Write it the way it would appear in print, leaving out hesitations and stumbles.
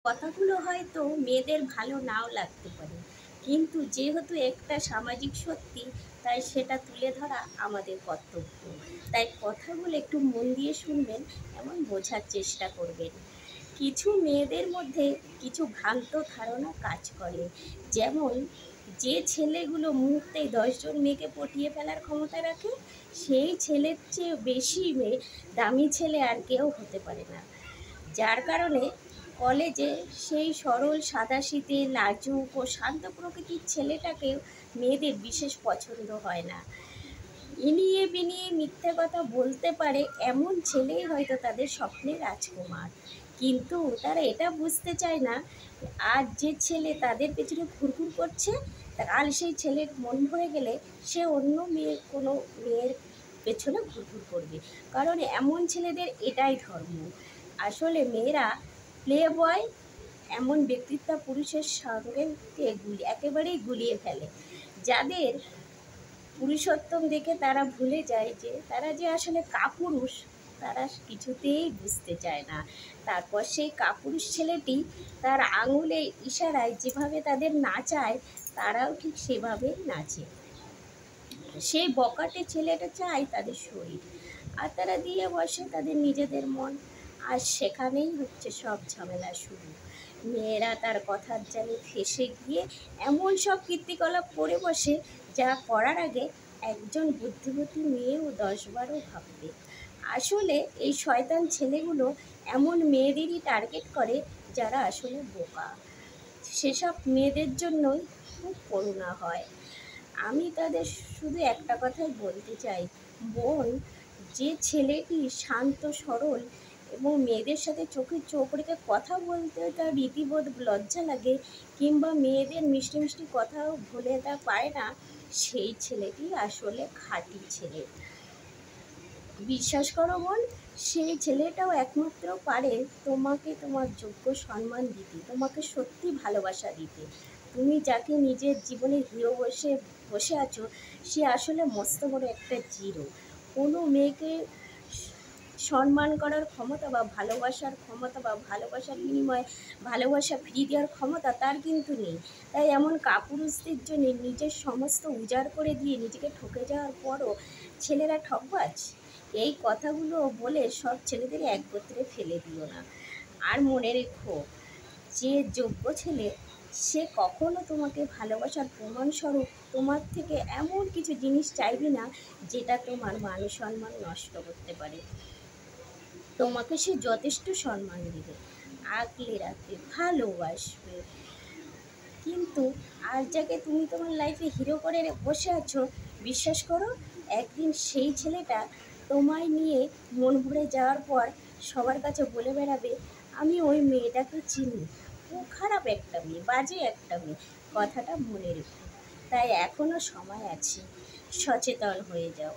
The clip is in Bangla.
কথাগুলো হয়তো মেয়েদের ভালো নাও লাগতে পারে, কিন্তু যেহেতু একটা সামাজিক সত্যি, তাই সেটা তুলে ধরা আমাদের কর্তব্য। তাই কথাগুলো একটু মন দিয়ে শুনবেন, এমন বোঝার চেষ্টা করবেন। কিছু মেয়েদের মধ্যে কিছু ভ্রান্ত ধারণা কাজ করে, যেমন যে ছেলেগুলো মুহূর্তেই 10 জন মেয়েকে পটিয়ে ফেলার ক্ষমতা রাখে, সেই ছেলের চেয়ে বেশি মেয়ে দামি ছেলে আর কেউ হতে পারে না। যার কারণে কলেজে সেই সরল সাদাসিধে লাজুক ও শান্ত প্রকৃতির ছেলেটাকে মেয়েদের বিশেষ পছন্দ হয় না। ইনিয়ে বিনিয়ে মিথ্যে কথা বলতে পারে এমন ছেলেই হয়তো তাদের স্বপ্নের রাজকুমার। কিন্তু তারা এটা বুঝতে চায় না, আর যে ছেলে তাদের পেছনে ঘুরঘুর করছে, কাল সেই ছেলের মন ভরে গেলে সে অন্য কোনো মেয়ের পেছনে ঘুরঘুর করবে। কারণ এমন ছেলেদের এটাই ধর্ম। আসলে মেয়েরা প্লে বয় এমন ব্যক্তিত্ব পুরুষের সঙ্গে একেবারেই গুলিয়ে ফেলে, যাদের পুরুষোত্তম দেখে তারা ভুলে যায় যে তারা যে আসলে কাপুরুষ, তারা কিছুতেই বুঝতে চায় না। তারপর সেই কাপুরুষ ছেলেটি তার আঙুলের ইশারায় যেভাবে তাদের নাচায়, তারাও ঠিক সেভাবেই নাচে। সেই বকাটে ছেলেটা চায় তাদের শরীর, আর তারা দিয়ে বসে তাদের নিজেদের মন। আর সেখানেই হচ্ছে সব ঝামেলা শুরু। মেয়েরা তার কথার জালে ফেঁসে গিয়ে এমন সব কীর্তিকলাপ করে বসে, যা করার আগে একজন বুদ্ধিমতী মেয়েও 10 বারও ভাববে। আসলে এই শয়তান ছেলেগুলো এমন মেয়েদেরই টার্গেট করে যারা আসলে বোকা। সেসব মেয়েদের জন্যই খুব করুণা হয়। আমি তাদের শুধু একটা কথাই বলতে চাই, বোন, যে ছেলেটি শান্ত সরল এবং মেয়েদের সাথে চোখে চোখ রেখে কথা বলতে তার রীতিবোধ লজ্জা লাগে, কিংবা মেয়েদের মিষ্টি মিষ্টি কথাও ভুলে তা পারে না, সেই ছেলেটি আসলে খাঁটি ছেলে। বিশ্বাস করো বোন, সেই ছেলেটাও একমাত্র পারে তোমাকে তোমার যোগ্য সম্মান দিতে, তোমাকে সত্যি ভালোবাসা দিতে। তুমি যাকে নিজের জীবনের হিরো বসে বসে আছো, সে আসলে মস্ত বড় একটা জিরো। কোনো মেয়েকে সম্মান করার ক্ষমতা বা ভালোবাসার ক্ষমতা বা ভালোবাসার বিনিময়ে ভালোবাসা ফিরিয়ে দেওয়ার ক্ষমতা তার কিন্তু নেই। তাই এমন কাপুরুষদের জন্য নিজের সমস্ত উজাড় করে দিয়ে নিজেকে ঠকে যাওয়ার পরও ছেলেরা ঠকবাজ। এই কথাগুলো বলে সব ছেলেদের এক গোত্রে ফেলে দিও না। আর মনে রেখো, যে যোগ্য ছেলে সে কখনো তোমাকে ভালোবাসার প্রমাণস্বরূপ তোমার থেকে এমন কিছু জিনিস চাইবে না যেটা তোমার মান সম্মান নষ্ট করতে পারে। তোমাকে সে যথেষ্ট সম্মান দেবে, আগলে রাখবে, ভালোবাসবে। কিন্তু আর যাকে তুমি তোমার লাইফে হিরো করে বসে আছো, বিশ্বাস করো, একদিন সেই ছেলেটা তোমায় নিয়ে মন ভরে যাওয়ার পর সবার কাছে বলে বেড়াবে, আমি ওই মেয়েটাকে চিনি, ও খারাপ একটা মেয়ে, বাজে একটা মেয়ে। কথাটা মনে রেখো। তাই এখনও সময় আছে, সচেতন হয়ে যাও।